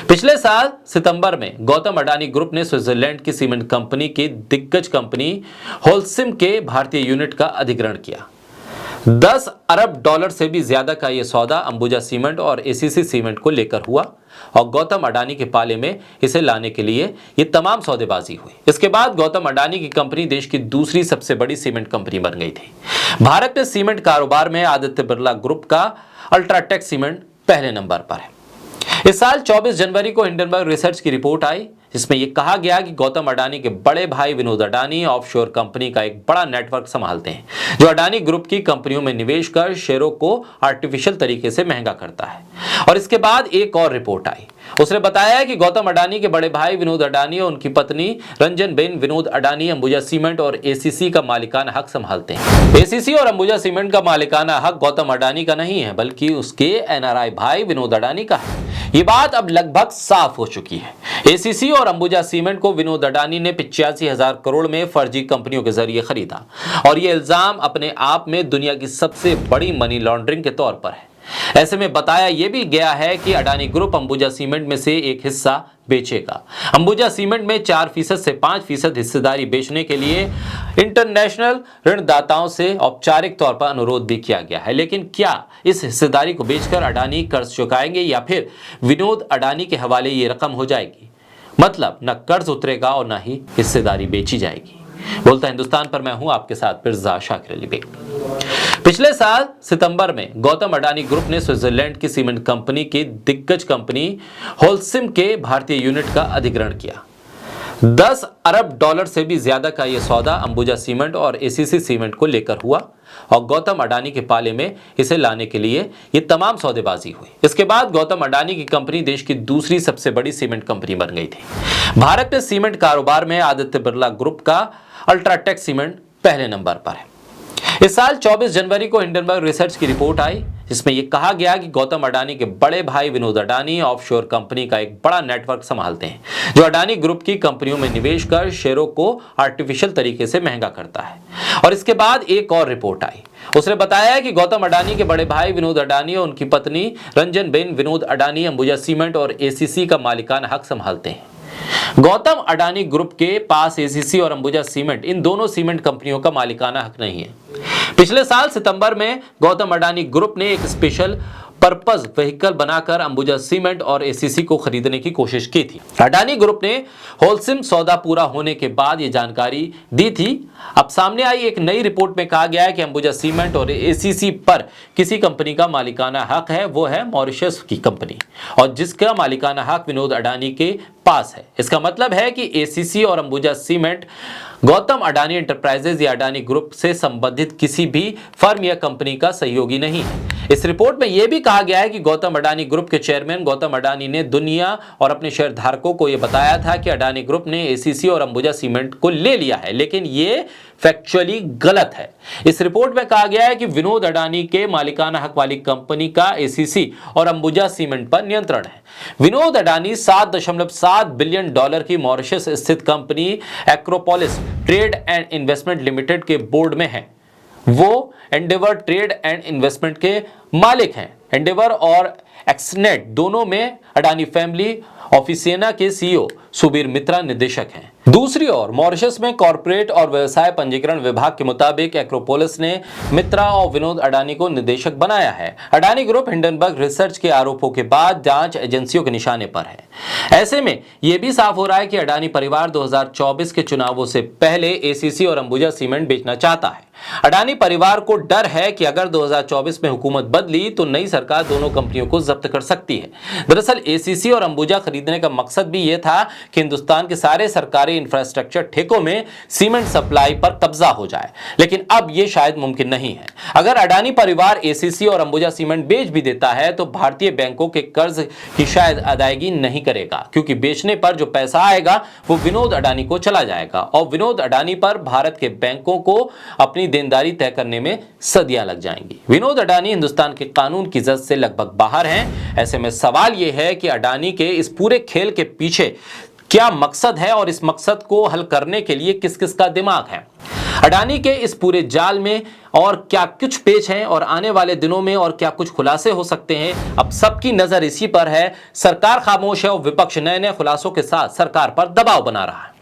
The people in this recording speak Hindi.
पिछले साल सितंबर में गौतम अडानी ग्रुप ने स्विट्जरलैंड की सीमेंट कंपनी की दिग्गज कंपनी होल्सिम के भारतीय यूनिट का अधिग्रहण किया। 10 अरब डॉलर से भी ज्यादा का यह सौदा अंबुजा सीमेंट और एसीसी सीमेंट को लेकर हुआ और गौतम अडानी के पाले में इसे लाने के लिए ये तमाम सौदेबाजी हुई। इसके बाद गौतम अडानी की कंपनी देश की दूसरी सबसे बड़ी सीमेंट कंपनी बन गई थी। भारत में सीमेंट कारोबार में आदित्य बिरला ग्रुप का अल्ट्राटेक सीमेंट पहले नंबर पर है। इस साल 24 जनवरी को हिंडनबर्ग रिसर्च की रिपोर्ट आई, जिसमें यह कहा गया कि गौतम अडानी के बड़े भाई विनोद अडानी ऑफशोर कंपनी का एक बड़ा नेटवर्क संभालते हैं, जो अडानी ग्रुप की कंपनियों में निवेश कर शेयरों को आर्टिफिशियल तरीके से महंगा करता है। और इसके बाद एक और रिपोर्ट आई, उसने बताया कि गौतम अडानी के बड़े भाई विनोद अडानी और उनकी पत्नी रंजनबेन विनोद अडानी अंबुजा सीमेंट और एसीसी का मालिकाना हक संभालते हैं। एसीसी और अंबुजा सीमेंट का मालिकाना हक गौतम अडानी का नहीं है, बल्कि उसके एनआरआई भाई विनोद अडानी का है। ये बात अब लगभग साफ हो चुकी है। एसीसी और अंबुजा सीमेंट को विनोद अडानी ने 85,000 करोड़ में फर्जी कंपनियों के जरिए खरीदा और ये इल्जाम अपने आप में दुनिया की सबसे बड़ी मनी लॉन्ड्रिंग के तौर पर है। ऐसे में बताया यह भी गया है कि अडानी ग्रुप अंबुजा सीमेंट में से एक हिस्सा बेचेगा। अंबुजा सीमेंट में 4% से 5% हिस्सेदारी बेचने के लिए इंटरनेशनल ऋणदाताओं से औपचारिक तौर पर अनुरोध भी किया गया है। लेकिन क्या इस हिस्सेदारी को बेचकर अडानी कर्ज चुकाएंगे या फिर विनोद अडानी के हवाले ये रकम हो जाएगी? मतलब न कर्ज उतरेगा और न ही हिस्सेदारी बेची जाएगी। बोलता हिंदुस्तान पर मैं हूं आपके साथ मिर्जा शाकिर अली बेग। पिछले साल सितंबर में गौतम अडानी ग्रुप ने स्विट्जरलैंड की सीमेंट कंपनी की दिग्गज कंपनी होल्सिम के भारतीय यूनिट का अधिग्रहण किया। 10 अरब डॉलर से भी ज्यादा का यह सौदा अंबुजा सीमेंट और एसीसी सीमेंट को लेकर हुआ और गौतम अडानी के पाले में इसे लाने के लिए ये तमाम सौदेबाजी हुई। इसके बाद गौतम अडानी की कंपनी देश की दूसरी सबसे बड़ी सीमेंट कंपनी बन गई थी। भारत में सीमेंट कारोबार में आदित्य बिरला ग्रुप का अल्ट्राटेक सीमेंट पहले नंबर पर है। इस साल 24 जनवरी को हिंडनबर्ग रिसर्च की रिपोर्ट आई, जिसमें यह कहा गया कि गौतम अडानी के बड़े भाई विनोद अडानी ऑफशोर कंपनी का एक बड़ा नेटवर्क संभालते हैं, जो अडानी ग्रुप की कंपनियों में निवेश कर शेयरों को आर्टिफिशियल तरीके से महंगा करता है। और इसके बाद एक और रिपोर्ट आई, उसने बताया कि गौतम अडानी के बड़े भाई विनोद अडानी और उनकी पत्नी रंजनबेन विनोद अडानी अंबुजा सीमेंट और एसीसी का मालिकाना हक संभालते हैं। गौतम अडानी ग्रुप के पास एसीसी और अंबुजा सीमेंट इन दोनों सीमेंट कंपनियों का मालिकाना हक नहीं है। पिछले साल सितंबर में गौतम अडानी ग्रुप ने एक स्पेशल पर्पस व्हीकल बनाकर अंबुजा सीमेंट और एसीसी को खरीदने की कोशिश की थी। अडानी ग्रुप ने होल्सिम सौदा पूरा होने के बाद ये जानकारी दी थी। अब सामने आई एक नई रिपोर्ट में कहा गया है कि अंबुजा सीमेंट और एसीसी पर किसी कंपनी का मालिकाना हक है, वो है मॉरिशस की कंपनी, और जिसका मालिकाना हक विनोद अडानी के पास है। इसका मतलब है कि एसीसी और अंबुजा सीमेंट गौतम अडानी एंटरप्राइजेज या अडानी ग्रुप से संबंधित किसी भी फर्म या कंपनी का सहयोगी नहीं है। इस रिपोर्ट में यह भी कहा गया है कि गौतम अडानी ग्रुप के चेयरमैन गौतम अडानी ने दुनिया और अपने शेयरधारकों को यह बताया था कि अडानी ग्रुप ने एसीसी और अंबुजा सीमेंट को ले लिया है, लेकिन यह फैक्चुअली गलत है। इस रिपोर्ट में कहा गया है कि विनोद अडानी के मालिकाना हक वाली कंपनी का एसीसी और अंबुजा सीमेंट पर नियंत्रण है। विनोद अडानी 7.7 बिलियन डॉलर की मॉरिशस स्थित company Acropolis trade and investment limited के बोर्ड में है। वो एंडेवर ट्रेड एंड इन्वेस्टमेंट के मालिक हैं। एंडेवर और एक्सनेट दोनों में अडानी फैमिली ऑफिसियना के सीईओ सुबीर मित्रा निदेशक हैं। दूसरी ओर मॉरिशस में कॉर्पोरेट और व्यवसाय पंजीकरण विभाग के मुताबिक एक्रोपोलिस ने मित्रा और विनोद अडानी को निदेशक बनाया है। अडानी ग्रुप हिंडनबर्ग रिसर्च के आरोपों के बाद जांच एजेंसियों के निशाने पर है। ऐसे में यह भी साफ हो रहा है कि अडानी परिवार 2024 के चुनावों से पहले एसीसी और अंबुजा सीमेंट बेचना चाहता है। अडानी परिवार को डर है कि अगर 2024 में हुकूमत बदली तो नई सरकार दोनों कंपनियों को जब्त कर सकती है। दरअसल एसीसी और अंबुजा खरीदने का मकसद भी यह था कि हिंदुस्तान के सारे सरकारी इंफ्रास्ट्रक्चर ठेकों में सीमेंट सप्लाई पर कब्जा हो जाए, लेकिन अब यह शायद मुमकिन नहीं है। अगर अडानी परिवार एसीसी और अंबुजा सीमेंट बेच भी देता है तो भारतीय बैंकों के कर्ज की शायद अदायगी नहीं करेगा, क्योंकि बेचने पर जो पैसा आएगा वो विनोद अडानी को चला जाएगा और विनोद अडानी पर भारत के बैंकों को अपनी देनदारी तय करने में सदियां लग जाएंगी। विनोद अडानी हिंदुस्तान के कानून की जद से लगभग बाहर हैं। ऐसे में सवाल यह है कि अडानी के इस पूरे खेल के पीछे क्या मकसद है और इस मकसद को हल करने के लिए किस किस का दिमाग है। अडानी के इस पूरे जाल में और क्या कुछ पेच हैं और आने वाले दिनों में और क्या कुछ खुलासे हो सकते हैं, अब सबकी नजर इसी पर है। सरकार खामोश है और विपक्ष नए नए खुलासों के साथ सरकार पर दबाव बना रहा है।